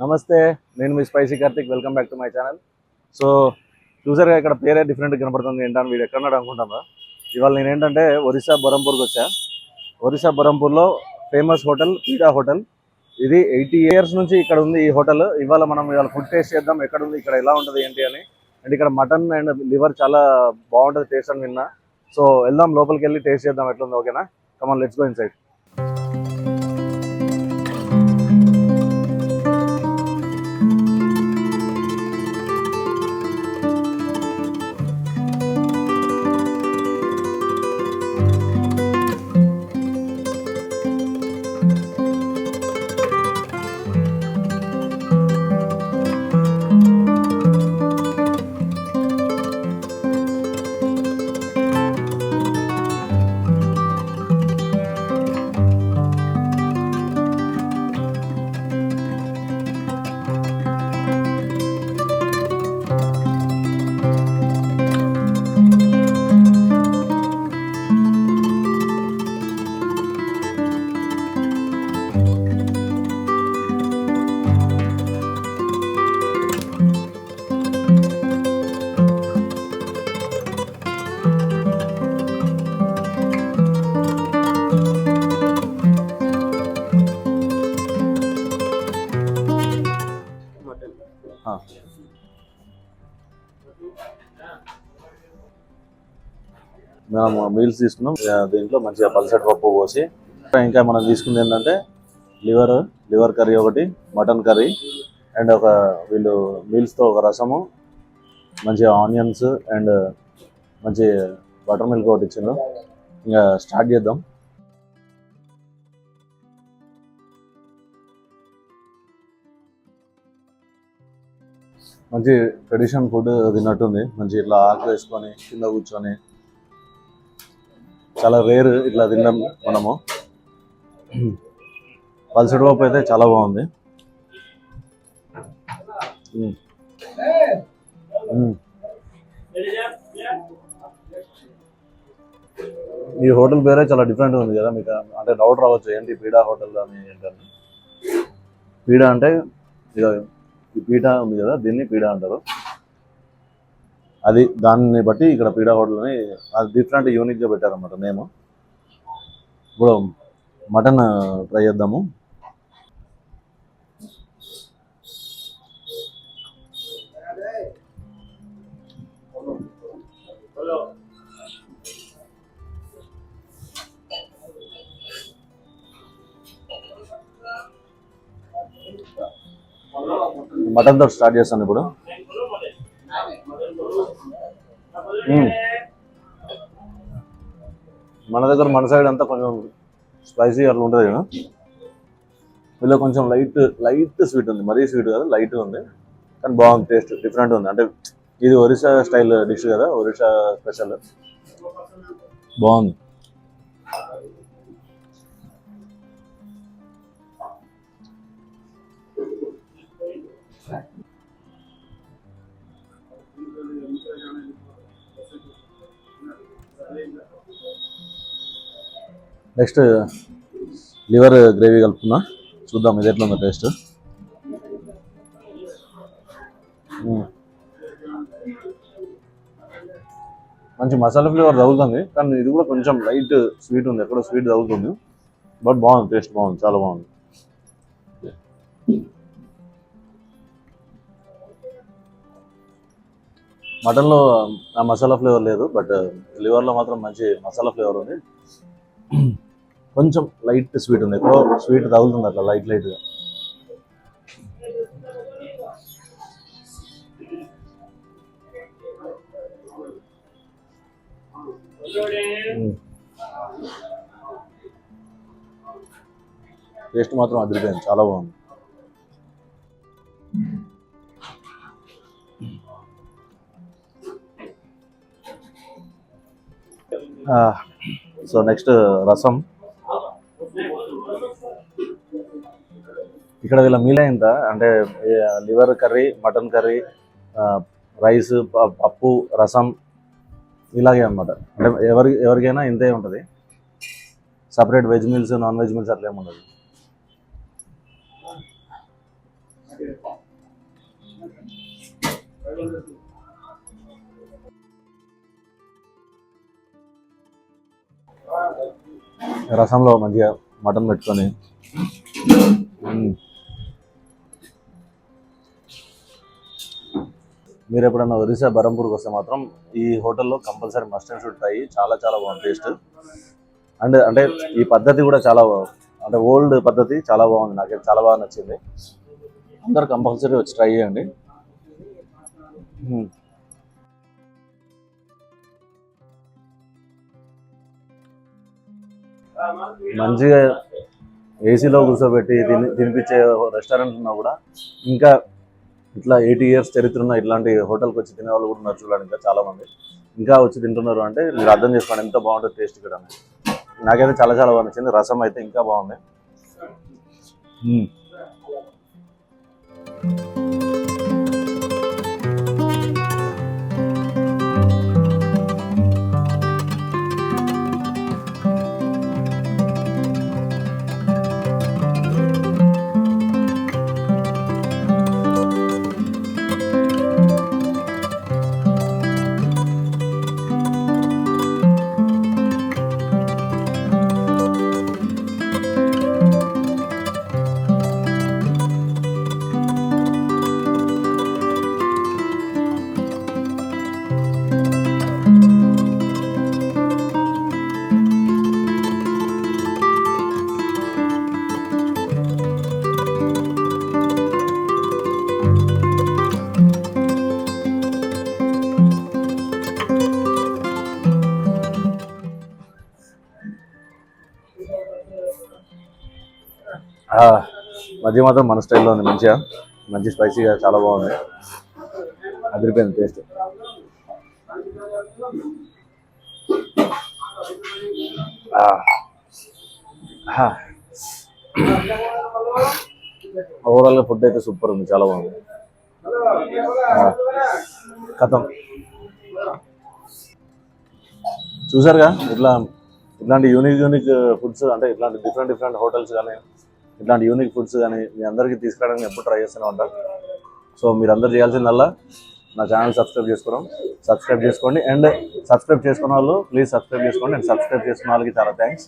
నమస్తే, నేను మీ spicy Karthik. Welcome back to my channel. So చూసారుగా ఇక్కడ పేరే డిఫరెంట్ కనపడుతుంది. ఏంటని వీడు ఎక్కడున్నాడు అనుకుంటారా? ఇవాళ నేను ఏంటంటే ఒరిస్సా బరంపూర్కి వచ్చా. ఒరిస్సా బరంపూర్లో ఫేమస్ హోటల్ పీడా హోటల్. ఇది 80 years నుంచి ఇక్కడ ఉంది ఈ హోటల్. ఇవాళ ఫుడ్ టేస్ట్ చేద్దాం, ఎక్కడ ఉంది, ఇక్కడ ఎలా ఉంటుంది ఏంటి అని. అండ్ ఇక్కడ మటన్ అండ్ లివర్ చాలా బాగుంటుంది టేస్ట్ అని విన్నా. సో వెళ్దాం, లోపలికి వెళ్ళి టేస్ట్ చేద్దాం ఎట్లుంది. ఓకేనా? కమాన్, లెట్స్ గో ఇన్సైడ్. మేము మీల్స్ తీసుకున్నాం. దీంట్లో మంచిగా పల్సటి పప్పు పోసి, ఇంకా మనం తీసుకుంది ఏంటంటే లివర్ కర్రీ ఒకటి, మటన్ కర్రీ అండ్ వీళ్ళు మీల్స్తో ఒక రసము, మంచిగా ఆనియన్స్ అండ్ మంచి బటర్ మిల్క్ ఒకటి ఇచ్చిండ్రు. ఇంకా స్టార్ట్ చేద్దాం. మంచి ట్రెడిషనల్ ఫుడ్ తిన్నట్టుంది. మంచి ఇట్లా ఆకు వేసుకొని కింద కూర్చొని, చాలా రేర్ ఇట్లా తిన్నాం మనము. పల్సటి పప్పు అయితే చాలా బాగుంది. ఈ హోటల్ పేరే చాలా డిఫరెంట్ ఉంది కదా. మీకు అంటే డౌట్ రావచ్చు, ఏంటి పీడా హోటల్ అని ఏంటని. పీడా అంటే ఈ పీఠ ఉంది కదా, దీన్ని పీడా అంటారు. అది దాన్ని బట్టి ఇక్కడ పీడా హోటల్ అని అది డిఫరెంట్ యూనిక్గా పెట్టారన్నమాట నేమ్. ఇప్పుడు మటన్ ట్రై చేద్దాము. మటన్ తో స్టార్ట్ చేస్తాను ఇప్పుడు. మన సైడ్ అంతా కొంచెం స్పైసీ అట్లా ఉంటుంది కదా, వీళ్ళు కొంచెం లైట్ స్వీట్ ఉంది. మరీ స్వీట్ కాదు, లైట్ ఉంది, కానీ బాగుంది. టేస్ట్ డిఫరెంట్ ఉంది. అంటే ఇది ఒరిస్సా స్టైల్ డిష్ కదా, ఒరిస్సా స్పెషల్. బాగుంది. నెక్స్ట్ లివర్ గ్రేవీ కలుపుకున్నా, చూద్దాం ఇది ఎట్లా ఉందో టేస్ట్. మంచి మసాలా ఫ్లేవర్ తగులుతుంది, కానీ ఇది కూడా కొంచెం లైట్ స్వీట్ ఉంది, ఎక్కడో స్వీట్ తగులుతుంది. బట్ బాగుంది, టేస్ట్ బాగుంది, చాలా బాగుంది. మటన్లో ఆ మసాలా ఫ్లేవర్ లేదు, బట్ లివర్లో మాత్రం మంచి మసాలా ఫ్లేవర్ ఉంది. కొంచెం లైట్ స్వీట్ ఉంది, ఎక్కడో స్వీట్ తగులుతుంది అట్లా లైట్గా. టేస్ట్ మాత్రం అదిరిపోయింది, చాలా బాగుంది. సో నెక్స్ట్ రసం. ఇక్కడ వీళ్ళ మీల్ ఎంత అంటే liver curry, mutton curry, rice, పప్పు, రసం ఇలాగే అనమాట. అంటే ఎవరికైనా ఇంతే ఉంటుంది. Separate veg meals, non veg meals అట్లా ఏమి ఉండదు. రసంలో మంచిగా మటన్ పెట్టుకొని మీరు ఎప్పుడన్నా ఒరిస్సా బరంపూర్కి వస్తే మాత్రం ఈ హోటల్లో compulsory must and should try. చాలా చాలా బాగుంది టేస్ట్. అండ్ అంటే ఈ పద్ధతి కూడా చాలా అంటే ఓల్డ్ పద్ధతి చాలా బాగుంది. నాకైతే చాలా బాగా నచ్చింది. అందరు కంపల్సరీ వచ్చి ట్రై చేయండి. మంచిగా ఏసీలో కూర్చోబెట్టి తినిపించే రెస్టారెంట్ ఉన్నా కూడా ఇంకా ఇట్లా 80 years చరిత్ర ఉన్న ఇట్లాంటి హోటల్కి వచ్చి తినే వాళ్ళు కూడా ఉన్నారు చూడండి. ఇంకా చాలా మంది ఇంకా వచ్చి తింటున్నారు అంటే మీరు అర్థం చేసుకోండి ఎంత బాగుంటుంది టేస్ట్ ఇక్కడ. నాకైతే చాలా చాలా బాగా నచ్చింది. రసం అయితే ఇంకా బాగుంది. మధ్య మాత్రం మన స్టైల్లో ఉంది. మంచిగా మంచి స్పైసీగా చాలా బాగుంది. అదిరిపోయింది టేస్ట్. ఓవరాల్గా ఫుడ్ అయితే సూపర్ ఉంది. చాలా బాగుంది. కథం చూసారుగా ఇట్లాంటి యూనిక్ ఫుడ్స్ అంటే ఇట్లాంటి డిఫరెంట్ హోటల్స్ కానీ ఇట్లాంటి యూనిక్ ఫుడ్స్ కానీ మీ అందరికీ తీసుకురావడానికి ఎప్పుడు ట్రై చేస్తూనే ఉంటాను. సో మీరు అందరు చేయాల్సిందల్లా నా ఛానల్ సబ్స్క్రైబ్ చేసుకోండి. అండ్ సబ్స్క్రైబ్ చేసుకున్న వాళ్ళు ప్లీజ్ సబ్స్క్రైబ్ చేసుకోండి. అండ్ సబ్స్క్రైబ్ చేసుకున్న వాళ్ళకి చాలా థ్యాంక్స్.